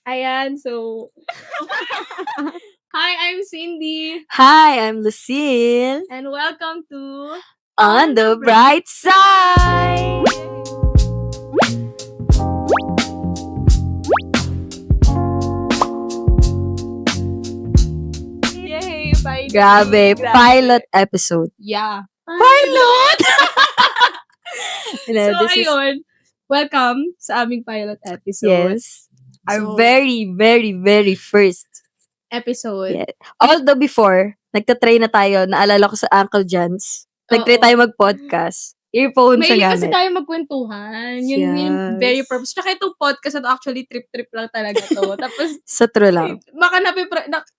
Ayan, so hi, I'm Cindy, Hi, I'm Lucille. and welcome to On the bright side! Yay! Finally! Grabe, pilot episode. Yeah. Pilot? So, ayun. Welcome sa aming pilot episode. Yes. Our So, very, very, very first. episode. Yeah. Although before, nagtatry na tayo, naalala ko sa Uncle John's, nagtry Oo. tayo mag-podcast. Earphones ang Mahilig kasi gamit. tayo magkwentuhan. Yun yung very purpose. Tsaka itong podcast na to, actually trip-trip lang talaga to. Tapos, Sa true lang. baka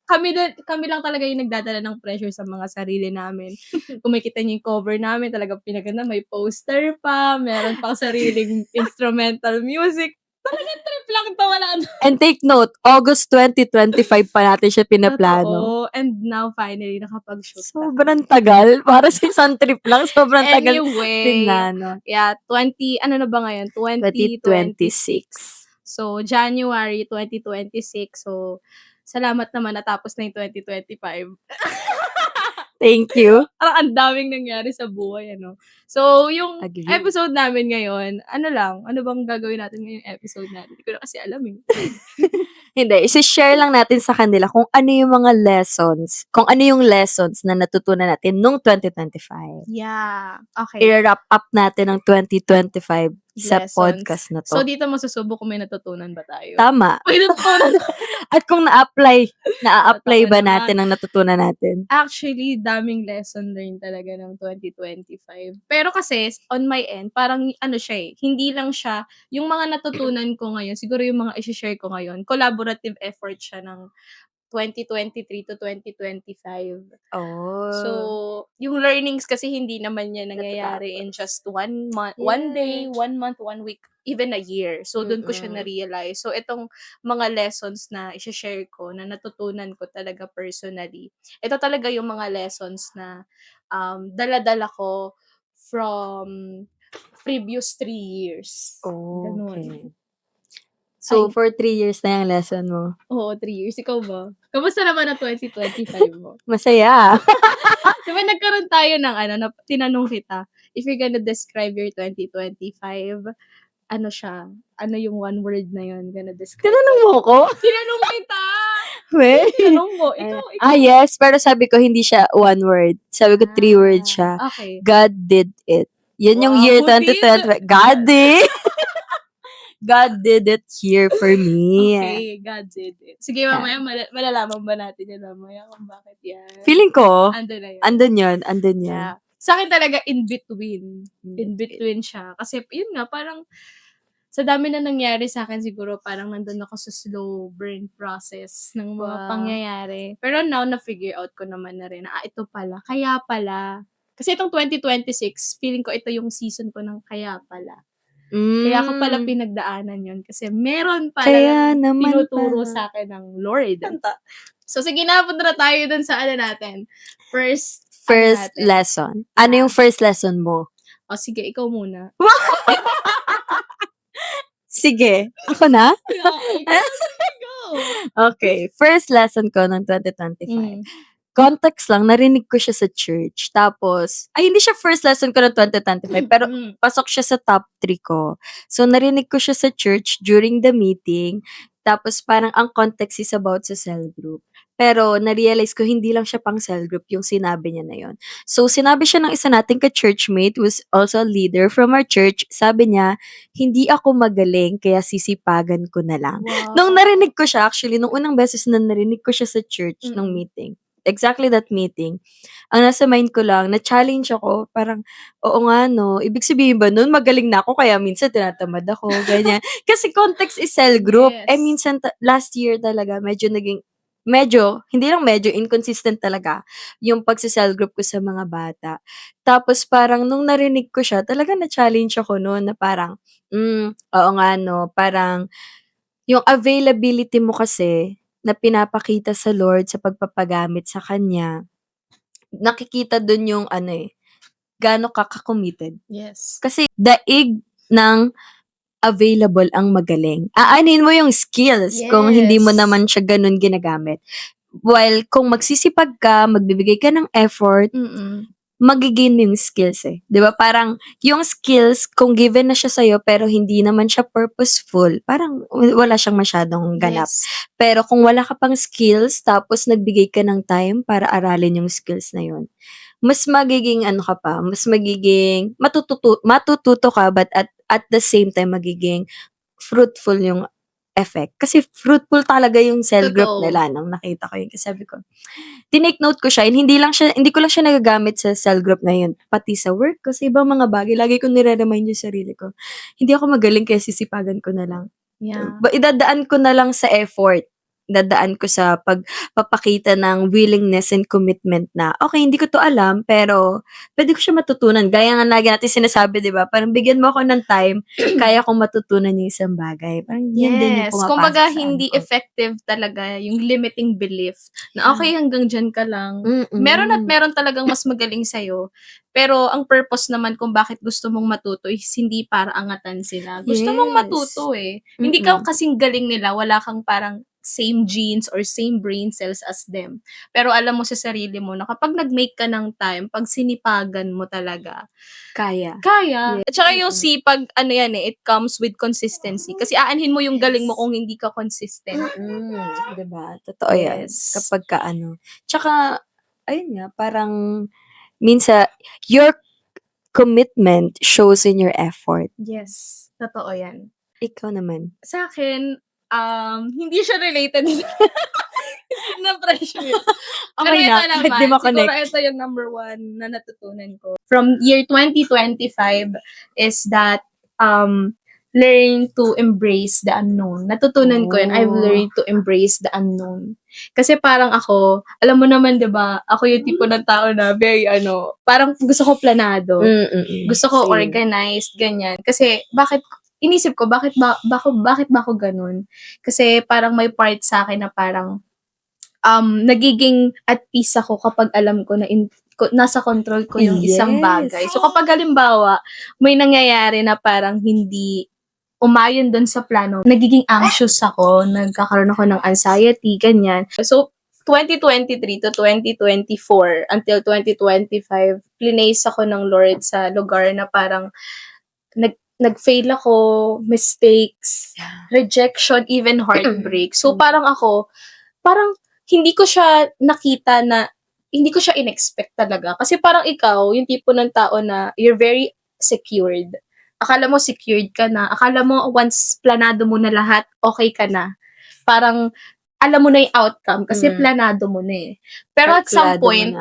kami lang talaga yung nagdadala ng pressure sa mga sarili namin. Kung makita niyo yung cover namin, talagang pinaganda, may poster pa, meron pang sariling instrumental music. Talagang trip lang to, wala na. And take note, August 2025 pa natin siya pinaplano. Totoo. And now, finally, nakapag-shoot na. Sobrang tagal. Para sa isang trip lang, sobrang tagal. Anyway, Pinano. yeah, ano na ba ngayon? 2026. So, January 2026. So, salamat naman natapos na yung 2025. Thank you. Parang ang daming nangyari sa buhay, ano? So, yung Agree. episode namin ngayon, ano bang gagawin natin ngayong episode natin? Hindi ko na kasi alam eh. Hindi, isi-share lang natin sa kanila kung ano yung mga lessons, kung ano yung lessons na natutunan natin nung 2025. Yeah. Okay. I-wrap up natin ang 2025 sa Lessons. podcast na to. So, dito masusubok kung may natutunan ba tayo. Tama. May natutunan. At kung na-apply Totoo ba naman. natin ang natutunan natin? Actually, daming lesson learned talaga ng 2025. Pero kasi, on my end, parang ano siya eh, hindi lang siya, yung mga natutunan ko ngayon, siguro yung mga isi-share ko ngayon, collaborative effort siya ng 2023 to 2025. Oh. So, yung learnings kasi hindi naman yan nangyayari in just 1 month, 1 day, 1 month, 1 week, even a year. So, doon ko siya na-realize. So, itong mga lessons na i-share ko, na natutunan ko talaga personally, ito talaga yung mga lessons na dala-dala ko from previous 3 years. Ganun. Okay. So, for 3 years na yung lesson mo. Oo, 3 years. Ikaw ba? Kamusta naman ang 2025 mo? Masaya. Diba nagkaroon tayo ng na tinanong kita, if you're gonna describe your 2025, ano siya? Ano yung one word na yun gonna describe? Tinanong mo ko? Tinanong kita! Wait. Tinanong mo. Ikaw. Yes. Pero sabi ko, hindi siya one word. Sabi ko, 3 words siya. Okay. God did it. Yun yung Wow, year who 2025. God did. God did it here for me. Okay, God did it. Sige, mamaya malalaman ba natin yan mamaya kung bakit yan? Feeling ko, Andun na yun. andun yun. Yeah. Sa akin talaga, in between. In between siya. Kasi, yun nga, parang, sa dami na nangyari sa akin, siguro parang nandun ako sa slow burn process ng mga pangyayari. Pero now, na-figure out ko naman na rin, ito pala, kaya pala. Kasi itong 2026, feeling ko ito yung season ko ng kaya pala. Kaya ako pala pinagdaanan yun. Kasi meron pala tinuturo sa akin ng Lord. So, sige na, punta na tayo dun sa natin. First lesson. Ano yung first lesson mo? O, sige, ikaw muna. Sige. Ako na? Go! Okay. First lesson ko ng 2025. Context lang, narinig ko siya sa church. Tapos, hindi siya first lesson ko ng 2025, pero pasok siya sa top 3 ko. So, narinig ko siya sa church during the meeting. Tapos, parang ang context is about sa cell group. Pero, na-realize ko, hindi lang siya pang cell group yung sinabi niya na yon. So, sinabi siya ng isa nating ka-churchmate, who's also a leader from our church. Sabi niya, hindi ako magaling, kaya sisipagan ko na lang. Wow. Nung narinig ko siya, actually, nung unang beses na narinig ko siya sa church, nung meeting, exactly that meeting, ang nasa mind ko lang, na-challenge ako, parang, oo nga no, ibig sabihin ba nun, magaling na ako, kaya minsan tinatamad ako, ganyan. Kasi context is cell group. Yes. Minsan, last year talaga, hindi lang medyo, inconsistent talaga yung pagsa-cell group ko sa mga bata. Tapos parang, nung narinig ko siya, talaga na-challenge ako noon, na parang, oo nga no, parang, yung availability mo kasi, na pinapakita sa Lord sa pagpapagamit sa Kanya, nakikita dun yung gaano ka ka-committed. Yes. Kasi daig ng available ang magaling. Aanin mo yung skills kung hindi mo Yes. naman siya ganun ginagamit. While kung magsisipag ka, magbibigay ka ng effort, magiging yung skills eh. 'Di ba? Parang yung skills, kung given na siya sa'yo pero hindi naman siya purposeful, parang wala siyang masyadong ganap. Yes. Pero kung wala ka pang skills, tapos nagbigay ka ng time para aralin yung skills na yun, mas magiging ano ka pa, mas magiging matututo ka, but at the same time magiging fruitful yung effect. Kasi fruitful talaga yung cell group Totoo. nila nung nakita ko yun. Kasi sabi ko, tinake note ko siya, and hindi ko lang siya nagagamit sa cell group na yun. Pati sa work ko, sa ibang mga bagay, lagi ko nire-remind yung sarili ko. Hindi ako magaling kaya sisipagan ko na lang. Yeah. Idadaan ko na lang sa effort. Dadaan ko sa pagpapakita ng willingness and commitment na, okay, hindi ko to alam, pero pwede ko siya matutunan. Gaya nga lagi natin sinasabi, di ba? Parang bigyan mo ako ng time, kaya kong matutunan yung isang bagay. Parang yun din yung Yes. pumapasok Kumbaga, sa hindi ano ko. effective talaga yung limiting belief na okay, hanggang dyan ka lang. Meron at meron talagang mas magaling sa'yo. Pero ang purpose naman kung bakit gusto mong matuto is hindi para angatan sila. Gusto mong Yes. matuto eh. Hindi ka kasing galing nila, wala kang parang same genes or same brain cells as them. Pero alam mo sa sarili mo na kapag nag-make ka ng time, pag sinipagan mo talaga, Kaya. kaya. At saka yung sipag, ano yan eh, it comes with consistency. Kasi aanhin mo yung galing mo kung hindi ka consistent. Diba? Totoo yan. Yes. Kapag ka ano. Tsaka, ayun nga, parang, minsan, your commitment shows in your effort. Yes. Totoo yan. Ikaw naman. Sa akin, hindi siya related. na pressure. Pero Okay ito na, naman, kahit di ma-connect. siguro ito yung number one na natutunan ko. From year 2025 is that, learn to embrace the unknown. Natutunan ko yun. I've learned to embrace the unknown. Kasi parang ako, alam mo naman, di ba, ako yung tipo ng tao na very, parang gusto ko planado. Gusto ko Same. organized, ganyan. Kasi, inisip ko, bakit ba ako ganun? Kasi parang may part sa akin na parang, nagiging at peace ako kapag alam ko na nasa control ko yung isang bagay. So, kapag halimbawa, may nangyayari na parang hindi umayon dun sa plano, nagiging anxious ako, nagkakaroon ako ng anxiety, ganyan. So, 2023 to 2024 until 2025, plinase ako ng Lord sa lugar na parang nag-fail ako, mistakes, rejection, even heartbreak. So, parang hindi ko siya nakita na, hindi ko siya in-expect talaga. Kasi parang ikaw, yung tipo ng tao na you're very secured. Akala mo secured ka na. Akala mo once planado mo na lahat, okay ka na. Parang alam mo na yung outcome kasi planado mo na eh. Pero at some point,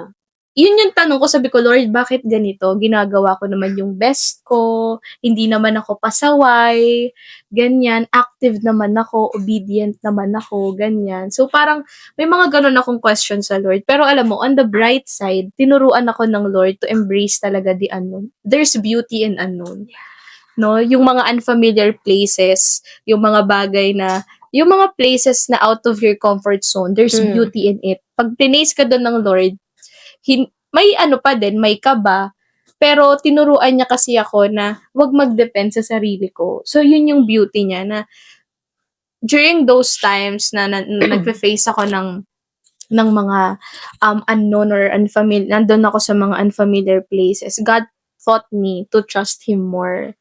yun yung tanong ko, sabi ko, Lord, bakit ganito? Ginagawa ko naman yung best ko, hindi naman ako pasaway, ganyan, active naman ako, obedient naman ako, ganyan. So parang may mga ganun akong question sa Lord. Pero alam mo, on the bright side, tinuruan ako ng Lord to embrace talaga the unknown. There's beauty in unknown. No, yung mga unfamiliar places, yung mga bagay na, yung mga places na out of your comfort zone, there's beauty in it. Pag tinase ka doon ng Lord, may pa din, may kaba, pero tinuruan niya kasi ako na wag mag-depend sa sarili ko. So, yun yung beauty niya na during those times na nagfe-face ako ng mga unknown or unfamiliar, nandun ako sa mga unfamiliar places, God taught me to trust Him more.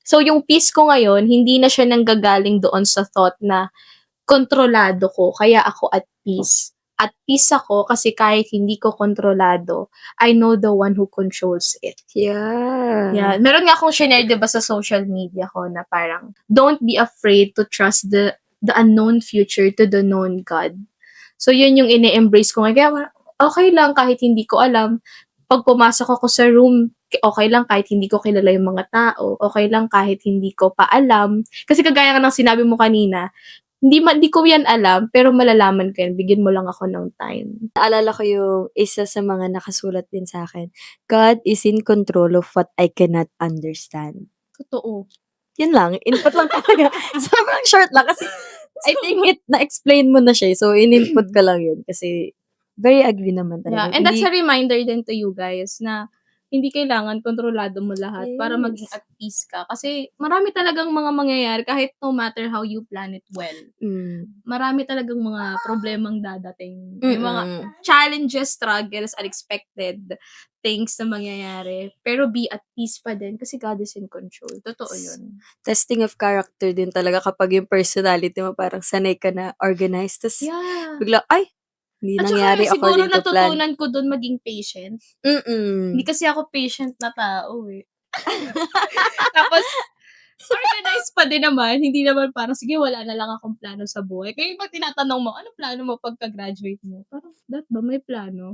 So, yung peace ko ngayon, hindi na siya nanggagaling doon sa thought na kontrolado ko, kaya ako at peace. At peace ako kasi kahit hindi ko kontrolado, I know the one who controls it. Yeah. Meron nga akong share, diba, sa social media ko na parang, don't be afraid to trust the unknown future to the known God. So, yun yung ini-embrace ko ngayon. Kaya, okay lang kahit hindi ko alam. Pag pumasok ako sa room, okay lang kahit hindi ko kilala yung mga tao. Okay lang kahit hindi ko pa alam. Kasi kagaya nga ng sinabi mo kanina, hindi ko yan alam, pero malalaman ko yan. Bigyan mo lang ako ng time. Naalala ko yung isa sa mga nakasulat din sa akin. God is in control of what I cannot understand. Totoo. Yun lang. Input lang talaga. Sobrang short lang kasi I think na-explain mo na siya. So, in-input ka lang yun. Kasi very agree naman talaga. Yeah, and that's a reminder din to you guys na hindi kailangan kontrolado mo lahat para maging Yes. at peace ka. Kasi marami talagang mga mangyayari kahit no matter how you plan it well. Marami talagang mga problemang dadating. May mga challenges, struggles, unexpected things na mangyayari. Pero be at peace pa din kasi God is in control. Totoo yun. Testing of character din talaga kapag yung personality mo parang sanay ka na organized. Tapos Yeah. bigla, ay, hindi At saka nangyari siguro according to plan. natutunan ko dun maging patient. Hindi kasi ako patient na tao eh. Tapos, organized pa din naman. Hindi naman parang, sige, wala na lang akong plano sa buhay. Kaya pag tinatanong mo, ano plano mo pagka-graduate mo? Parang, that ba may plano?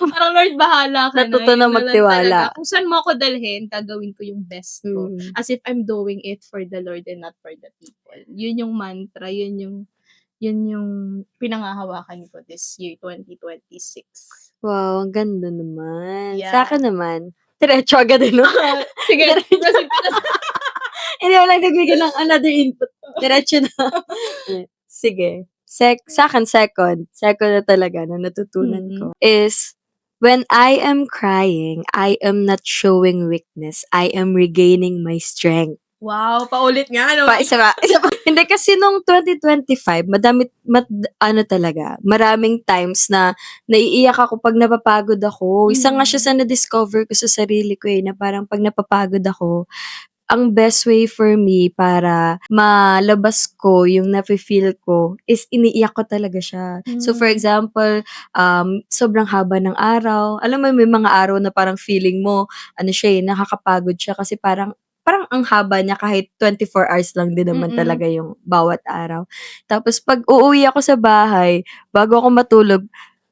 Parang, Lord, bahala ka na. Natuto na Yun lang magtiwala. talaga. Kung saan mo ako dalhin, gagawin ko yung best ko. As if I'm doing it for the Lord and not for the people. Yun yung mantra. Yun yung pinangahawakan ko this year, 2026. Wow, ang ganda naman. Yeah. Sa akin naman, diretso agad no? Sige, proceed ka na. Hindi wala nagbigay ng another input. Diretso na. Sige. Sa akin, second na talaga na natutunan ko is, when I am crying, I am not showing weakness. I am regaining my strength. Wow, paulit nga, no? Isa pa. Hindi kasi nung 2025, maraming times na naiiyak ako pag napapagod ako. Isa nga siya sa na-discover ko sa sarili ko na parang pag napapagod ako, ang best way for me para malabas ko yung nafe-feel ko is iniiyak ko talaga siya. So for example, sobrang haba ng araw. Alam mo, may mga araw na parang feeling mo, nakakapagod siya kasi parang ang haba niya kahit 24 hours lang din naman talaga yung bawat araw. Tapos pag uuwi ako sa bahay, bago ako matulog,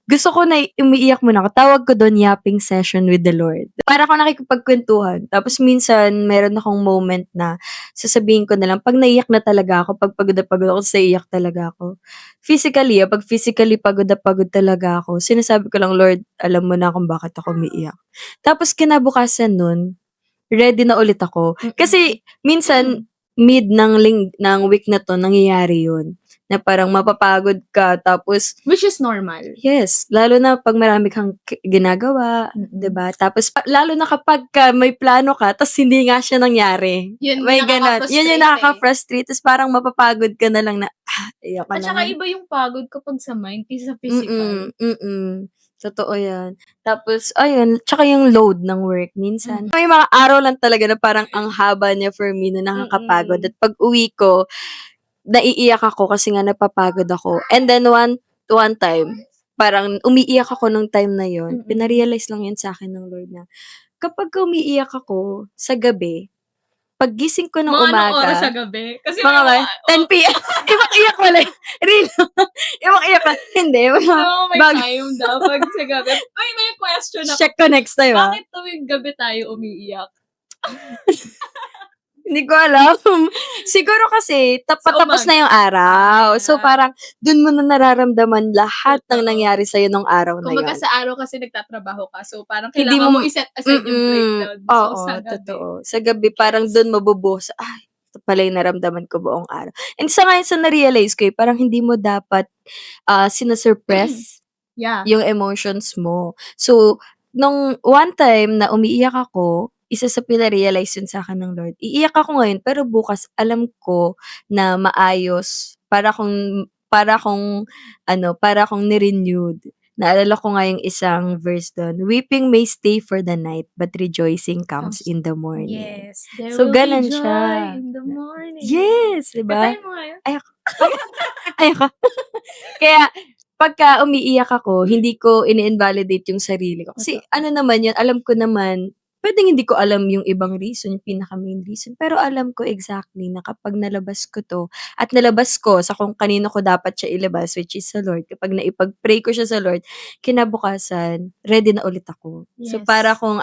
gusto ko na umiiyak muna ako. Tawag ko doon yapping session with the Lord. Para ako nakikipagkwentuhan. Tapos minsan, meron akong moment na sasabihin ko na lang, pag naiyak na talaga ako, pag pagod na pagod ako, iyak talaga ako. Pag physically pagod na pagod talaga ako, sinasabi ko lang, Lord, alam mo na kung bakit ako umiiyak. Tapos kinabukasan nun, ready na ulit ako. Kasi minsan, mid ng week na to, nangyayari yun. Na parang mapapagod ka, tapos Which is normal. yes, lalo na pag marami kang ginagawa, 'di ba? Tapos lalo na kapag may plano ka tapos hindi nga siya nangyari. Yun May yung ganon. Yun yung nakaka-frustrate. Tapos parang mapapagod ka na lang na, ayoko At na saka nga. iba yung pagod kapag sa mind kaysa sa physical. Totoo yan. Tapos, ayun, tsaka yung load ng work minsan. May mga araw lang talaga na parang ang haba niya for me na nakakapagod. At pag uwi ko, naiiyak ako kasi nga napapagod ako. And then one time, parang umiiyak ako nung time na yon. Pinarealize lang yun sa akin ng Lord na kapag umiiyak ako sa gabi, paggising ko ng Mga anong umaga, oras sa gabi? Kasi mga 10 p.m. Ibang iyak pala. Real. Ibang iyak pala. Hindi. may time daw pag sa gabi. May question ako. Check ko next time, Bakit tuwing gabi tayo umiiyak? Hindi ko alam. Siguro kasi, patapos na yung araw. So, parang, dun mo na nararamdaman lahat ng nangyari sa'yo nung araw na Kumbaga yun. sa araw kasi nagtatrabaho ka. So, parang Hindi kailangan mo mo i-set aside yung breakdown. So, Oo, sa gabi. totoo. Sa gabi, parang dun mabubuhos. Ay, ito pala yung naramdaman ko buong araw. And sa ngayon, sa na-realize ko, parang hindi mo dapat sinasuppress yung emotions mo. So, nung one time na umiiyak ako, isa sa pina-realize yun sa'kin ng Lord. Iiyak ako ngayon, pero bukas alam ko na maayos, para akong ni-renewed. Naalala ko nga yung isang verse dun, "Weeping may stay for the night, but rejoicing comes in the morning." Yes. There So, will be ganun joy siya. in the morning. Yes, di ba? Katayin mo nga yun. Ayoko. Kaya, pagka umiiyak ako, hindi ko ini-invalidate yung sarili ko. Kasi ano naman yun, alam ko naman, pwedeng hindi ko alam yung ibang reason, yung pinaka-main reason, pero alam ko exactly na kapag nalabas ko to, at nalabas ko sa kung kanino ko dapat siya ilabas, which is sa Lord, kapag naipag-pray ko siya sa Lord, kinabukasan, ready na ulit ako. So, Yes. para akong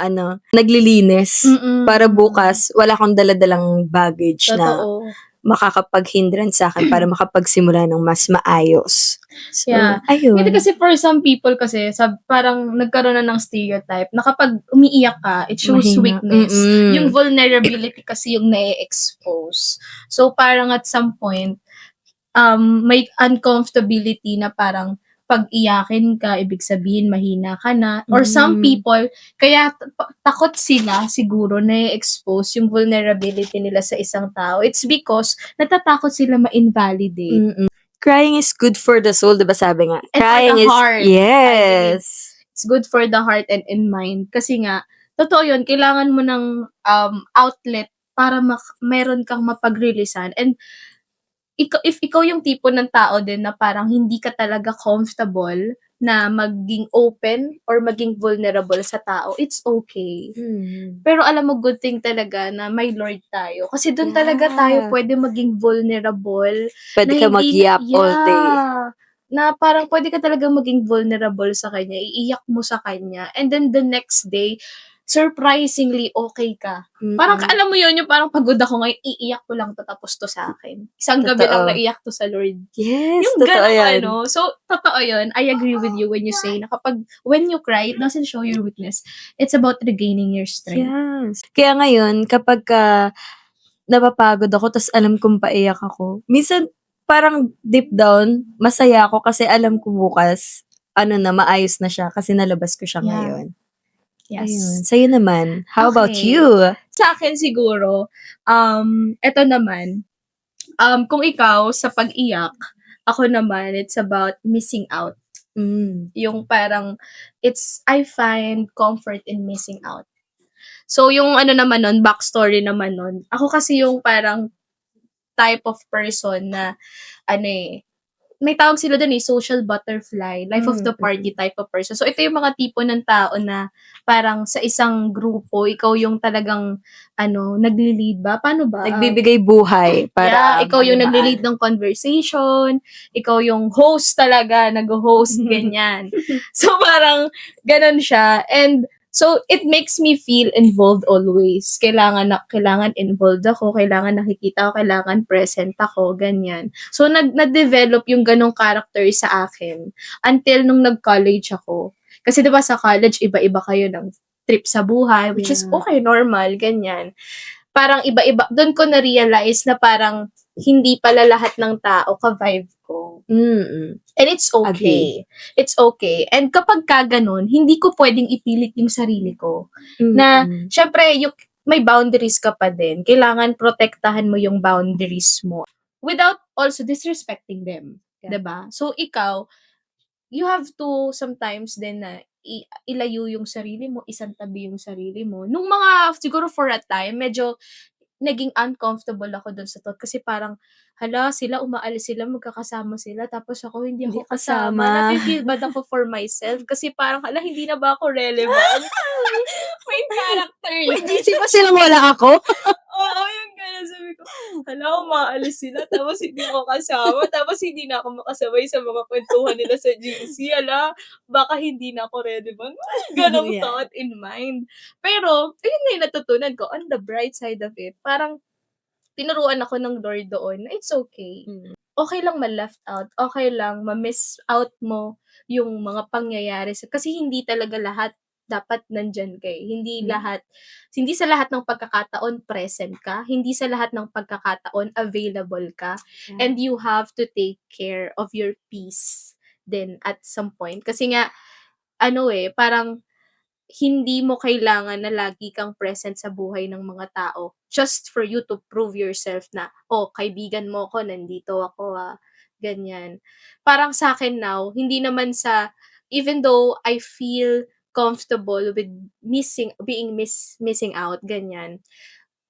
naglilinis, para bukas, wala akong daladalang baggage na Totoo. makakapag-hindrance sa'kin para makapagsimula ng mas maayos. So, Yeah. ayun. Hindi kasi for some people kasi, parang nagkaroon na ng stereotype na kapag umiiyak ka, it shows Mahina. weakness. Yung vulnerability kasi yung na-expose. So, parang at some point, may uncomfortability na parang, pag iyakin ka, ibig sabihin mahina ka na. Or some people, kaya takot sila siguro na i-expose yung vulnerability nila sa isang tao. It's because natatakot sila ma-invalidate. Crying is good for the soul, diba sabi nga? And for Crying the is, heart, yes. It's good for the heart and in mind. Kasi nga, totoo yun, kailangan mo ng outlet para meron kang mapag-releasean. And if ikaw yung tipo ng tao din na parang hindi ka talaga comfortable na maging open or maging vulnerable sa tao, it's okay. Pero alam mo, good thing talaga na may Lord tayo. Kasi doon talaga tayo pwede maging vulnerable. Pwede ka mag-yap all day. Na parang pwede ka talaga maging vulnerable sa Kanya. Iiyak mo sa Kanya. And then the next day, surprisingly, okay ka. Parang alam mo yun, yung parang pagod ako ngayon, iiyak ko lang to tapos to sa akin. Isang gabi lang naiyak to sa Lord. Yes, Yung totoo ganong yan. So, totoo yun. I agree with you when you say na when you cry, it doesn't show your weakness. It's about regaining your strength. Yes. Kaya ngayon, kapag napapagod ako, tas alam kong paiyak ako, minsan, parang deep down, masaya ako kasi alam ko bukas, maayos na siya kasi nalabas ko siya ngayon. Yes. Ayun. Sa'yo naman, how about Okay. you? Sa akin siguro, eto naman, kung ikaw sa pag-iyak, ako naman, it's about missing out. Yung parang, I find comfort in missing out. So, yung naman nun, backstory naman nun, ako kasi yung parang type of person na, may tawag sila dun social butterfly, life of the party type of person. So, ito yung mga tipo ng tao na parang sa isang grupo, ikaw yung talagang, nagli-lead ba? Paano ba? Nagbibigay buhay para ikaw yung nagli-lead ng conversation, ikaw yung host talaga, nag-host, ganyan. So, parang, ganun siya. And, so, it makes me feel involved always. Kailangan involved ako, kailangan nakikita ako, kailangan present ako, ganyan. So, na-develop yung ganong character sa akin until nung nag-college ako. Kasi diba sa college, iba-iba kayo ng trip sa buhay, which is okay, normal, ganyan. Parang iba-iba, doon ko na-realize na parang hindi pala lahat ng tao ka-vibe ko. And it's okay. It's okay. And kapag ganun, hindi ko pwedeng ipilit yung sarili ko. Na, syempre, may boundaries ka pa din. Kailangan protektahan mo yung boundaries mo. Without also disrespecting them. Diba? So, ikaw, you have to sometimes din na ilayo yung sarili mo, isantabi yung sarili mo. Nung siguro for a time, medyo naging uncomfortable ako dun sa thought kasi parang, sila umaalis sila, magkakasama sila, tapos ako hindi ako kasama. Nafe-feel bad ako for myself kasi parang, hindi na ba ako relevant? Main character. GC pa silang wala ako? Oo, yung gano'n. Sabi ko, umaalis sila, tapos hindi ako kasama, tapos hindi na ako makasabay sa mga kwentuhan nila sa GC. Baka hindi na ako relevant. Ganong thought in mind. Pero, ayun nga yung natutunan ko, on the bright side of it, parang, tinuruan ako ng Lord doon na it's okay. Okay lang ma-left out. Okay lang ma-miss out mo yung mga pangyayari. Kasi hindi talaga lahat dapat nandyan kay. Hindi sa lahat ng pagkakataon present ka. Hindi sa lahat ng pagkakataon available ka. Yeah. And you have to take care of your peace then at some point. Kasi nga, parang hindi mo kailangan na lagi kang present sa buhay ng mga tao just for you to prove yourself na, kaibigan mo ko, nandito ako, ganyan. Parang sa akin now, hindi naman even though I feel comfortable with missing out, ganyan.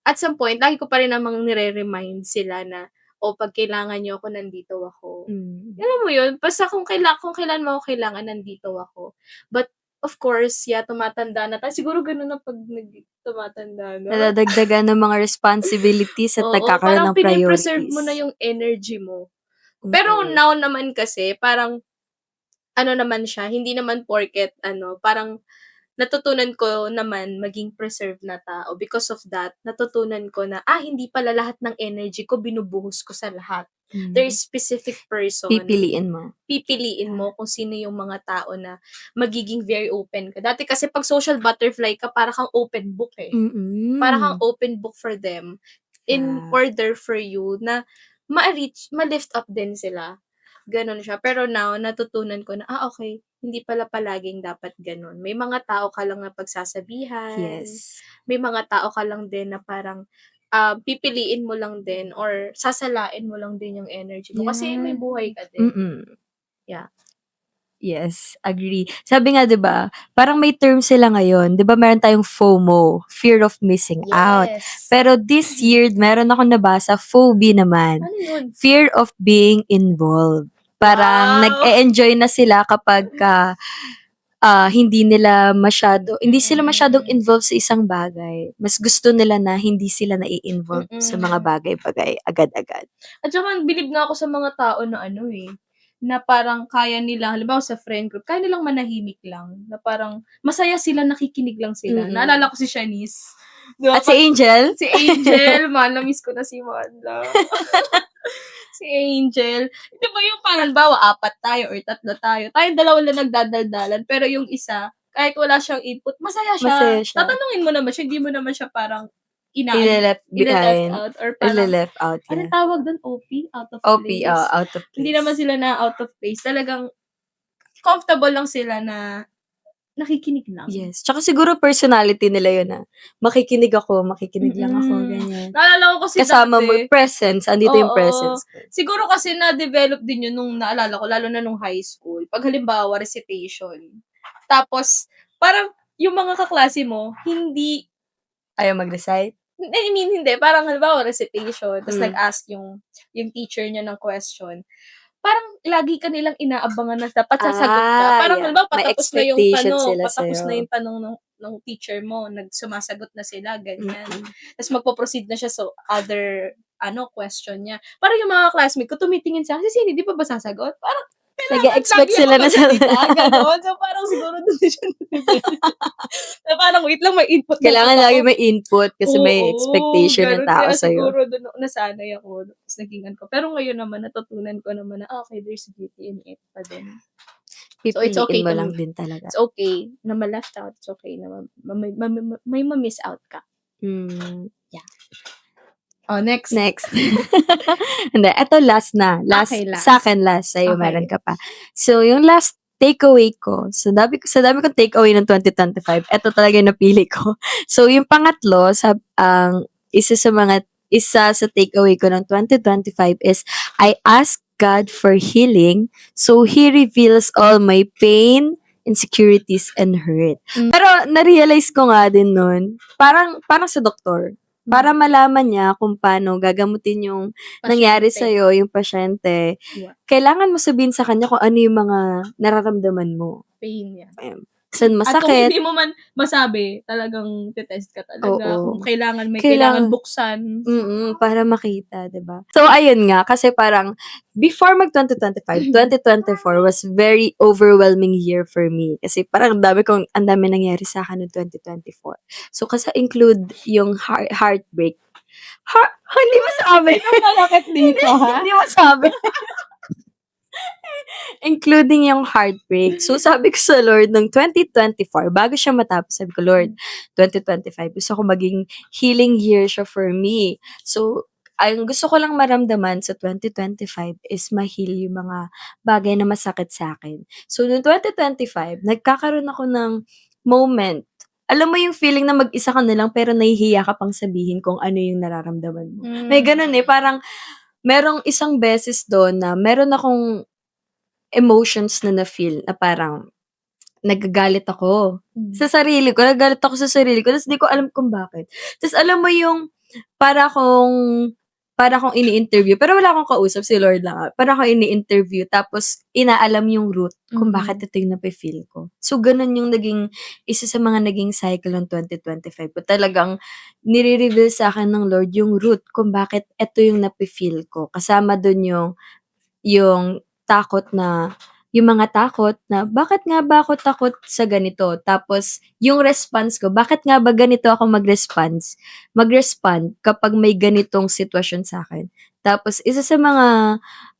At some point, lagi ko pa rin namang nire-remind sila na, pag kailangan nyo ako, nandito ako. Alam mo yun, basta kung kailan mo ako kailangan, nandito ako. But, of course, tumatanda na tayo. Siguro ganun na pag tumatanda na. Nadadagdagan ng mga responsibilities at nagkakaroon ng priorities. Parang pinipreserve mo na yung energy mo. Pero now naman kasi, parang, naman siya, hindi naman porket, parang, natutunan ko naman maging preserved na tao. Because of that, natutunan ko na, hindi pala lahat ng energy ko binubuhos ko sa lahat. There's specific person. Pipiliin mo kung sino yung mga tao na magiging very open ka. Dati kasi pag social butterfly ka, para kang open book eh. Para kang open book for them in order for you na ma-lift up din sila. gano'n siya. Pero now, natutunan ko na, okay, hindi pala palaging dapat gano'n. May mga tao ka lang na pagsasabihan. Yes. May mga tao ka lang din na parang, pipiliin mo lang din or sasalain mo lang din yung energy mo kasi may buhay ka din. Yeah. Yes, agree. Sabi nga 'di ba, parang may term sila ngayon, 'di ba meron tayong FOMO, fear of missing out. Yes. Pero this year meron akong nabasa, phobia naman, Ano yun? fear of being involved. Parang Wow! nag-e-enjoy na sila kapagka hindi sila masyadong involved sa isang bagay. Mas gusto nila na hindi sila nai-involve sa mga bagay-bagay agad-agad. At saka bilib nga ako sa mga tao na ano, na parang kaya nila halimbawa sa friend group, kaya nilang manahimik lang, na parang masaya sila, nakikinig lang sila. Naalala ko si Shanice, 'di ba At si Angel? si Angel, na-miss ko na si Manda. Si Angel, 'di ba yung parang halimbawa 4 tayo or 3 tayo, tayong dalawa lang nagdadaldalan, pero yung isa, kahit wala siyang input, masaya siya. Masaya siya. Tatanungin mo naman siya, hindi mo naman siya parang Ile-left behind. out or parang Ile-left out, anong yeah. tawag dun, OP? Out of OP, place. out of place. Hindi naman sila na out of place. Talagang comfortable lang sila na nakikinig lang. Yes. Tsaka siguro personality nila yun na makikinig lang ako, ganyan. Naalala ko kasi Kasama mo, dati, presence, andito yung presence. siguro kasi na-develop din yun nung naalala ko, lalo na nung high school. Pag halimbawa, recitation. Tapos, parang yung mga kaklase mo, hindi, Ayaw mag-recite? I mean, hindi. Parang halimbawa, recitation. Tapos nag-ask yung teacher niya ng question. Parang lagi ka nilang inaabangan na dapat sasagot ka. Parang halimbawa, May patapos na yung expectation tanong. sila Patapos sa'yo. na yung tanong ng teacher mo. Sumasagot na sila, ganyan. Tapos magpo-proceed na siya sa other question niya. Parang yung mga classmate ko tumitingin sa akin, "Sisi, di pa ba sasagot?" Parang Nag-e-expect lagi sila ako na magsalita, gano'n. So, parang siguro doon din siya na parang, wait lang, may input na Kailangan ako. lagi may input kasi may Oo, expectation ng ganun. tao Kaya sa'yo. siguro doon nasanay ako. Tapos naging ko. Pero ngayon naman, natutunan ko naman na, okay, there's beauty in it pa din. So, it's okay Pipiliin mo to, lang din talaga. it's okay na ma-left out. It's okay na may ma-miss out ka. Yeah. Oh, next. Hindi, eto last na. Okay, last. Sa akin last. Sa'yo, Okay. meron ka pa. So, yung last takeaway ko, sa dami kong takeaway ng 2025, eto talaga yung napili ko. So, yung pangatlo, isa sa takeaway ko ng 2025 is, I ask God for healing, so He reveals all my pain, insecurities, and hurt. Pero, na-realize ko nga din nun, parang sa doktor, para malaman niya kung paano gagamutin yung nangyari sa'yo, yung pasyente, kailangan mo sabihin sa kanya kung ano yung mga nararamdaman mo. Pain yan. Saan At kung masakit. hindi mo man masabi, talagang titest ka talaga. Oo. Kung kailangan buksan. Para makita, diba? So, ayun nga, kasi parang, before mag-2025, 2024 was very overwhelming year for me. Kasi parang ang dami nangyari sa akin noong 2024. So, kasi include yung heartbreak. Hindi masabi. Malakit dito, ha? Hindi masabi. Including yung heartbreak. So, sabi ko sa Lord, ng 2024, bago siya matapos, sabi ko, Lord, 2025, gusto ko maging healing year siya for me. So, ang gusto ko lang maramdaman sa 2025 is ma-heal yung mga bagay na masakit sa akin. So, noong 2025, nagkakaroon ako ng moment. Alam mo yung feeling na mag-isa ka na lang pero nahihiya ka pang sabihin kung ano yung nararamdaman mo. May ganun parang merong isang beses doon na meron akong emotions na na-feel na parang nagagalit ako sa sarili ko. Nagagalit ako sa sarili ko tapos di ko alam kung bakit. Tapos alam mo yung para akong ini-interview pero wala akong kausap, si Lord lang. Para akong ini-interview tapos inaalam yung root kung bakit ito yung nafe-feel ko. So, ganun yung isa sa mga naging cycle ng 2025 ko. Talagang nire-reveal sa akin ng Lord yung root kung bakit ito yung nafe-feel ko. Kasama dun yung mga takot na, bakit nga ba ako takot sa ganito? Tapos, yung response ko, bakit nga ba ganito ako mag-respond kapag may ganitong sitwasyon sa akin? Tapos, isa sa mga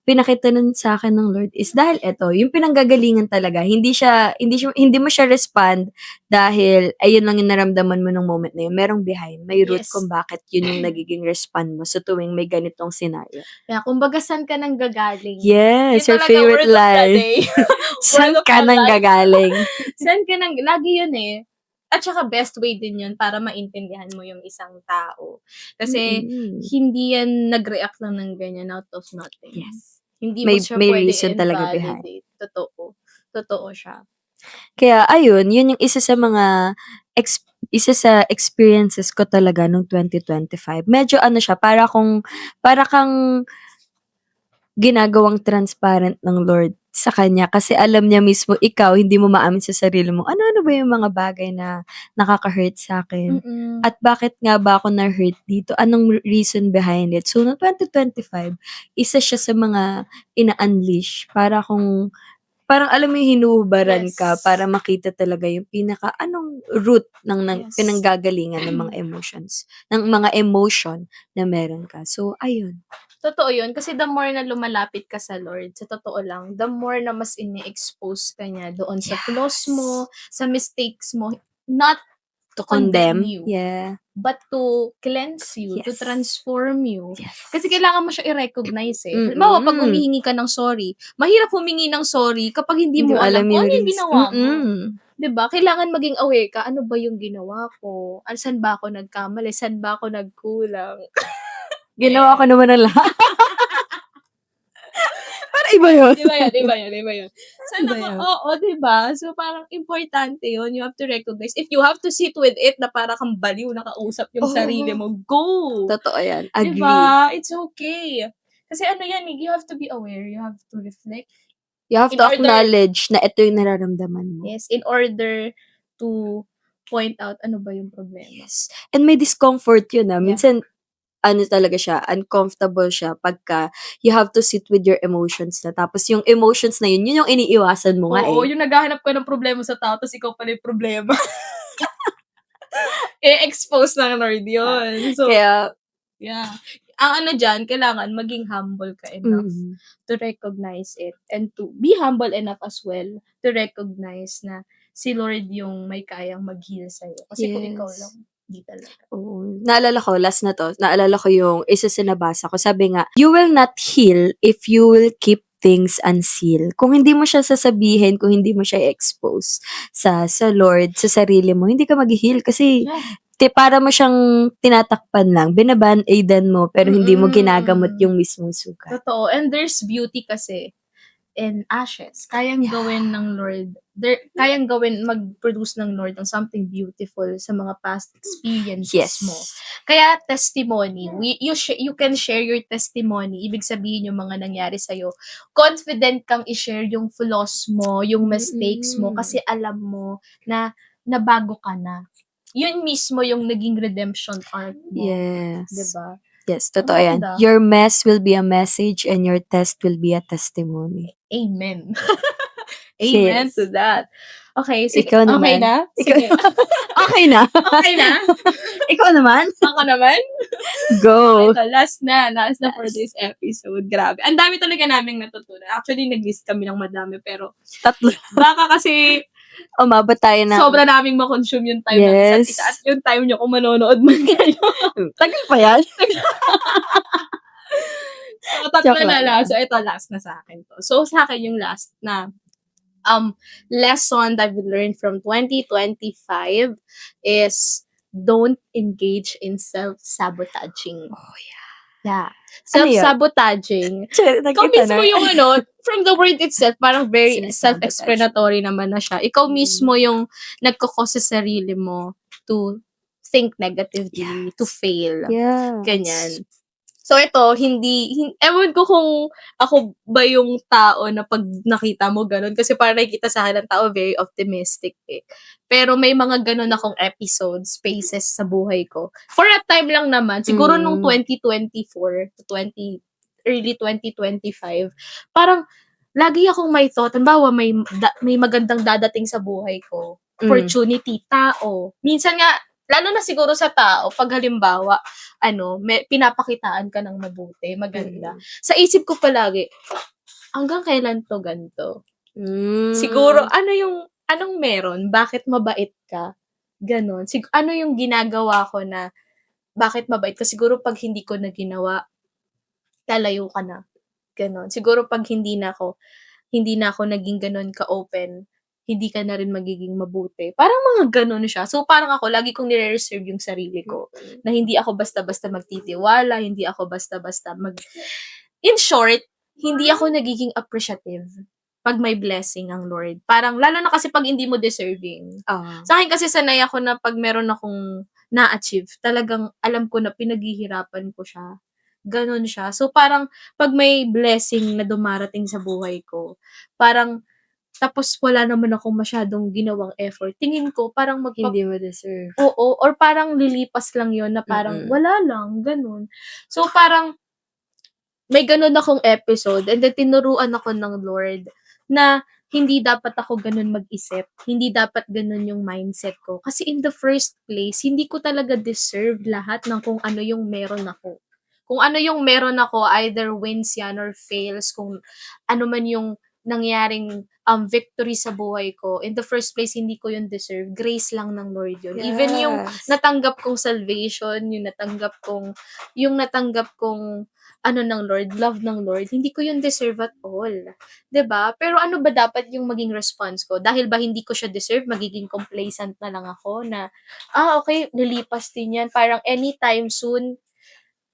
pinakita nun sa'kin ng Lord is dahil eto, yung pinanggagalingan talaga, hindi mo siya respond dahil ayun lang yung naramdaman mo nung moment na yun. Merong behind, may root Yes. kung bakit yun yung nagiging respond mo sa tuwing may ganitong scenario. Kaya kumbaga saan ka nang gagaling? Yes, Yun your talaga favorite word of the line. day. Saan Word of ka the nang life. gagaling? Saan ka nang, lagi yun eh. At saka best way din yun para maintindihan mo yung isang tao. Kasi hindi yan nag-react lang ng ganyan out of nothing. Yes. Hindi May mo siya pwede reason talaga behind. invalidate. Totoo. Totoo siya. Kaya ayun, yun yung isa sa mga experiences ko talaga nung 2025. Medyo ano siya, para kang ginagawang transparent ng Lord sa kanya kasi alam niya mismo ikaw hindi mo maamin sa sarili mo. Ano-ano ba yung mga bagay na nakaka-hurt sa akin? Mm-mm. At bakit nga ba ako na-hurt dito? Anong reason behind it? So, no 2025, isa siya sa mga ina-unleash para parang alam mo yung hinuhubaran Yes. ka para makita talaga yung anong root ng Yes. pinanggagalingan ng mga emotions, ng mga emotion na meron ka. So, ayun. Totoo yun. Kasi the more na lumalapit ka sa Lord, sa totoo lang, the more na mas ini-expose ka niya doon sa flaws mo, sa mistakes mo, not To condemn condemn. you, Yeah. but to cleanse you, to Yes. transform you. Yes. Kasi kailangan mo siya i-recognize eh. Mm-mm. Halimbawa, pag humihingi ka ng sorry, mahirap humingi ng sorry kapag hindi mo alam kung ano yung ginawa mo. Diba? Kailangan maging aware ka, ano ba yung ginawa ko? Saan ba ako nagkamali? Saan ba ako nagkulang? Ginawa ko naman ang lahat. Parang iba yun. Iba yun. Oo, diba? So, parang importante yun. You have to recognize. If you have to sit with it na para kang baliw, nakausap yung sarili mo, go! Totoo yan. Agree. Diba? It's okay. Kasi ano yan, you have to be aware. You have to reflect. You have In to order- acknowledge na ito yung nararamdaman mo. Yes, in order to point out ano ba yung problema. Yes. And may discomfort yun Yeah. Minsan, ano talaga siya, uncomfortable siya pagka you have to sit with your emotions na. Tapos yung emotions na yun yung iniiwasan mo nga Oo, eh. yung naghahanap ka ng problema sa tao, tapos ikaw pala yung problema. expose ng Lord yun. So, Kaya, yeah. Ang ano dyan, kailangan maging humble ka enough to recognize it and to be humble enough as well to recognize na si Lord yung may kayang mag-heal sa'yo. Kasi kung ikaw Yes. lang, di talaga. Oo. Naalala ko, last na to, naalala ko yung isa sa nabasa ko. Sabi nga, you will not heal if you will keep things unsealed. Kung hindi mo siya sasabihin, kung hindi mo siya expose sa Lord, sa sarili mo, hindi ka mag-heal kasi para mo siyang tinatakpan lang, binaband-aidan mo, pero hindi mo ginagamot yung mismong sugat. Totoo. And there's beauty kasi in ashes. Kayang gawin ng Lord, kayang mag-produce ng Lord ng something beautiful sa mga past experiences mo. Kaya testimony, you can share your testimony. Ibig sabihin yung mga nangyari sa'yo. Confident kang i-share yung flaws mo, yung mistakes mo, kasi alam mo na nabago ka na. Yun mismo yung naging redemption arc mo. Yes. Diba? Yes, totoo yan. Your mess will be a message and your test will be a testimony. Amen. Amen to that. Okay, sige. Ikaw naman. Okay na? Sige. Okay na? Okay na? Ikaw naman? Ako naman? Go. Ito, last na for this episode. Grabe. Ang dami talaga naming natutunan. Actually, nag-list kami ng madami, pero 3. baka kasi umabot tayo na. Sobra naming makonsume yung time ng isa't isa at yung time nyo kung manonood man kayo. Tagal pa yan. So, 3 na lang. So, ito, last na sa akin to. So, sa akin yung last na lesson that we learned from 2025 is don't engage in self-sabotaging. Oh, yeah. Yeah. Self-sabotaging. Ikaw mismo yung from the word itself, parang very self-explanatory naman na siya. Ikaw mismo yung nagkakose sa sarili mo to think negatively, to fail. Yeah. Ganyan. So, ito, ewan ko kung ako ba yung tao na pag nakita mo ganun. Kasi parang nakikita sa akin ng tao, very optimistic eh. Pero may mga ganun akong episodes, phases sa buhay ko. For a time lang naman, siguro nung 2024 to early 2025, parang lagi akong may thought, halimbawa may magandang dadating sa buhay ko. Opportunity, tao. Minsan nga, Lalo na siguro sa tao, pag halimbawa, pinapakitaan ka ng mabuti, maganda. Sa isip ko palagi, hanggang kailan to ganito? Siguro, anong meron? Bakit mabait ka? Ganon. Ano yung ginagawa ko na, bakit mabait ka? Siguro pag hindi ko na ginawa, lalayo ka na. Ganon. Siguro pag hindi na ako naging ganon ka-open, hindi ka na rin magiging mabuti. Parang mga ganon siya. So, parang ako, lagi kong nire-reserve yung sarili ko. Na hindi ako basta-basta magtitiwala, hindi ako basta-basta In short, hindi ako nagiging appreciative pag may blessing ang Lord. Parang, lalo na kasi pag hindi mo deserving. Sa akin kasi sanay ako na pag meron akong na-achieve, talagang alam ko na pinaghihirapan ko siya. Ganon siya. So, parang, pag may blessing na dumarating sa buhay ko, parang, tapos wala naman akong masyadong ginawang effort. Tingin ko, parang Hindi mo deserve. Oo, or parang lilipas lang yon na parang wala lang, ganun. So, parang, may ganun akong episode and then tinuruan ako ng Lord na hindi dapat ako ganun mag-isip. Hindi dapat ganun yung mindset ko. Kasi in the first place, hindi ko talaga deserve lahat ng kung ano yung meron ako. Kung ano yung meron ako, either wins yan or fails, kung ano man yung nangyaring victory sa buhay ko, in the first place, hindi ko yun deserve. Grace lang ng Lord yun. Even yung natanggap kong salvation, yung natanggap kong ng Lord, love ng Lord, hindi ko yun deserve at all. 'Di ba? Pero ano ba dapat yung maging response ko? Dahil ba hindi ko siya deserve, magiging complacent na lang ako na, okay, lilipas din yan. Parang anytime soon,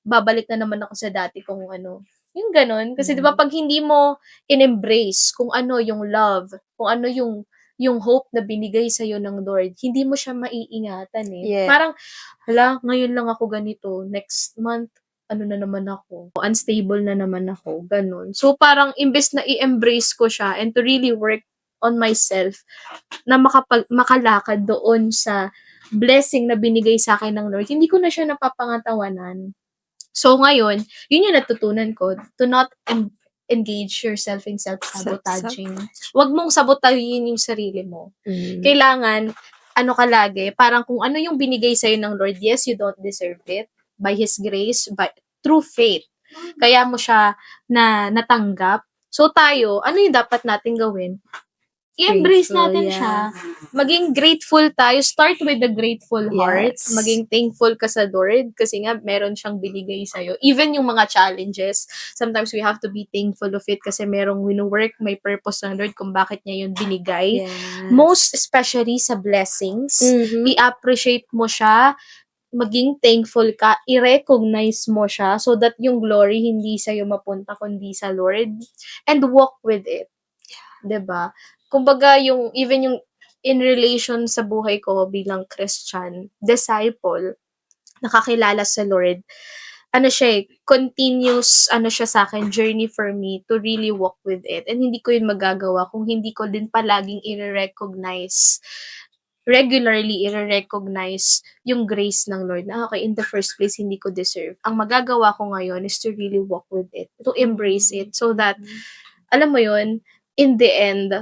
babalik na naman ako sa dati kung ano. Yung ganun. Kasi 'di ba pag hindi mo in-embrace kung ano yung love, kung ano yung hope na binigay sa ng Lord, hindi mo siya maiingatan eh. Yeah. Parang, ngayon lang ako ganito, next month, na naman ako, unstable na naman ako, ganun. So, parang, imbes na i-embrace ko siya and to really work on myself, na makalakad doon sa blessing na binigay sa akin ng Lord, hindi ko na siya napapangatawanan. So, ngayon, yun yung natutunan ko, to not engage yourself in self-sabotaging. Huwag mong sabotahin yung sarili mo. Kailangan, ka lagi, parang kung ano yung binigay sa'yo ng Lord, yes, you don't deserve it, by His grace, but through faith. Kaya mo siya natanggap. So tayo, ano yung dapat natin gawin? I-embrace natin siya. Maging grateful tayo. Start with a grateful heart. Yes. Maging thankful ka sa Lord kasi nga meron siyang binigay sa'yo. Even yung mga challenges, sometimes we have to be thankful of it kasi merong wino-work, may purpose ng Lord kung bakit niya yun binigay. Yes. Most especially sa blessings. I-appreciate mo siya, maging thankful ka, i-recognize mo siya so that yung glory hindi sa'yo mapunta kundi sa Lord, and walk with it. 'Di ba? Kumbaga even yung in relation sa buhay ko bilang Christian, disciple, nakakilala sa Lord, continuous, siya sa akin, journey for me to really walk with it. And hindi ko yun magagawa kung hindi ko din palaging regularly i-recognize yung grace ng Lord na, okay, in the first place, hindi ko deserve. Ang magagawa ko ngayon is to really walk with it, to embrace it, so that, alam mo yun, in the end,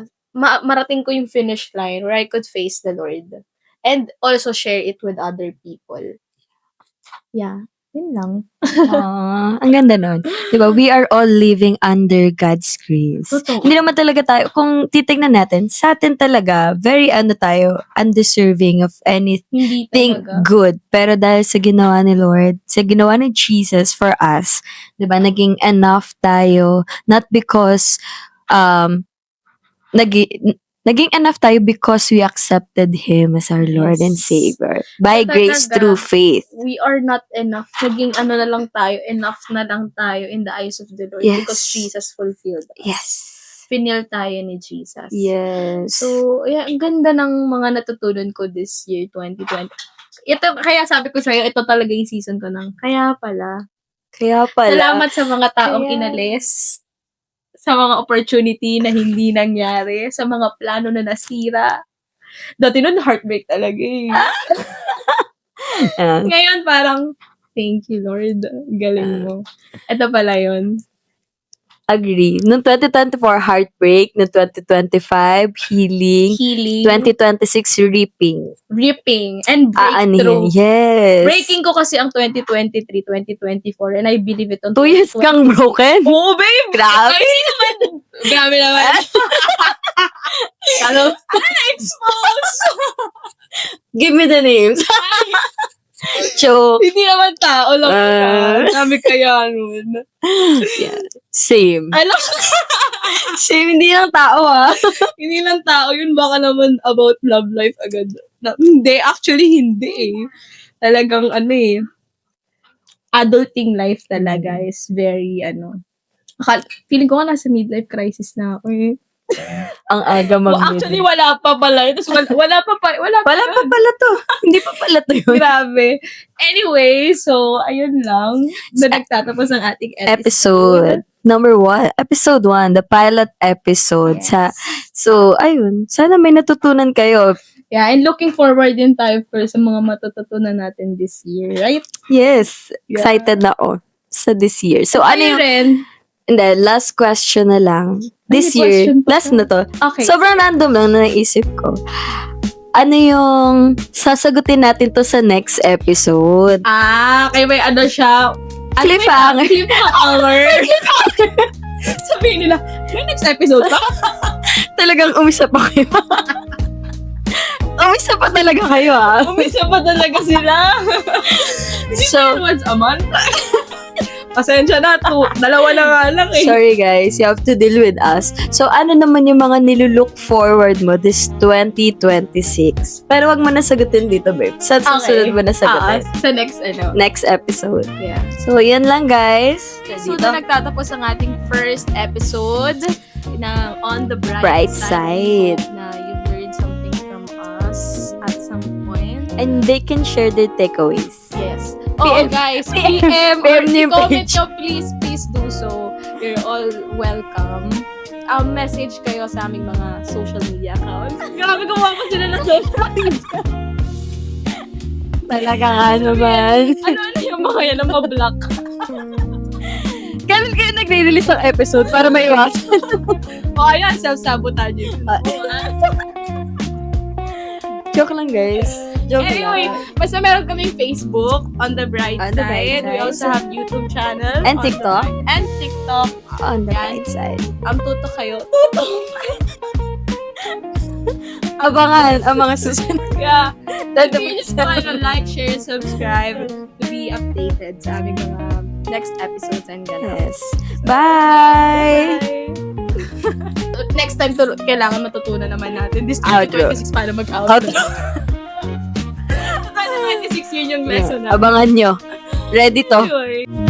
marating ko yung finish line where I could face the Lord. And also share it with other people. Yeah. Yun lang. Ang ganda nun. Diba? We are all living under God's grace. Totoo. Hindi naman talaga tayo, kung titignan natin, sa atin talaga, very tayo, undeserving of anything Hindi talaga. good. Pero dahil sa ginawa ni Lord, sa ginawa ni Jesus for us, diba, naging enough tayo, not because, naging enough tayo because we accepted Him as our Lord and Yes. Savior. By So, grace talaga, through faith. We are not enough. Naging na lang tayo, enough na lang tayo in the eyes of the Lord, Yes. because Jesus fulfilled us. Yes. Pinil tayo ni Jesus. Yes. So, ang ganda ng mga natutunan ko this year, 2020. Kaya sabi ko sa'yo, ito talaga yung season ko ng, kaya pala. Salamat sa mga taong inalis, sa mga opportunity na hindi nangyari, sa mga plano na nasira. Dati nun, heartbreak talaga eh. Ngayon parang, thank you Lord, galing mo. Ito pala yun. Agree. Noong 2024, heartbreak. Noong 2025, healing. 2026, reaping. Ripping, and Ano yan? breakthrough. Yes. Breaking ko kasi ang 2023, 2024, and I believe it on 2 years kang broken? Oo, babe! Grabe. Ay, naman! Grabe naman. Ano? Expose! Give me the names. Joke. Hindi naman tao lang. Ah. Sabi kaya nun. Yeah. Same. Alam, Same, hindi lang tao hindi lang tao yun. Baka naman about love life agad. Hindi, actually hindi eh. Talagang adulting life talaga is very feeling ko nga nasa midlife crisis na ako eh. Ang aga Well, actually, wala pa pala yun. Tapos wala pa pala to. Hindi pa pala to yun. Grabe. Anyway, so, ayun lang. Na nagtatapos ang ating Episode number 1. Episode 1. The pilot episode. Yes. So, ayun. Sana may natutunan kayo. Yeah, and looking forward din tayo sa mga matututunan natin this year, right? Yes. Yeah. Excited na ako sa this year. So, ano yung... rin? Hindi, last question na lang. This May year, question pa last to? na to. Okay. Sobrang random lang na naisip ko. Ano yung sasagutin natin to sa next episode? Kaya may siya. Cliffhanger. Cliffhanger. Sabihin nila, may next episode pa? Talagang umisa pa kayo. Umisa pa talaga kayo Umisa pa talaga sila. So, Once a month. Pasensya na, dalawa na nga lang eh. sorry guys, you have to deal with us. So, ano naman yung mga nilulook forward mo this 2026? Pero wag mo na sagutin dito, babe. Sa susunod mo na sagutin. Sa next Next episode. Yeah. So, yan lang guys. So, na nagtatapos ang ating first episode na On the Bright Bright Side. Na you've learned something from us at some point. And they can share their takeaways. Yes. PM. Guys, PM or PM niyo yung comment page. nyo, please do so. You're all welcome. Message kayo sa aming mga social media accounts. Grabe, gumawa ko sila ng social media. Talaga nga naman. Ano yung mga yan na ma-block? Kailan kayo nagre-release ng episode para maiwasan? Ayan, self-sabotage yun. Joke lang guys. Joke Anyway, lang. basta meron kaming Facebook, On the Bright On the Bright Side. We Side. also have YouTube channel. And On the TikTok. Bright- And TikTok. On the Yan. bright side. Tuto kayo. Tuto! Abangan ang mga susunod. Yeah. Dito Please like, share, subscribe to be updated sa aming mga next episodes and gano'n. Yes. Bye! Next time, kailangan matutunan naman natin. This Outro. 2026 para mag-outro. Outro. 2026 yun yung lesson na. Abangan nyo. Ready to. Anyway.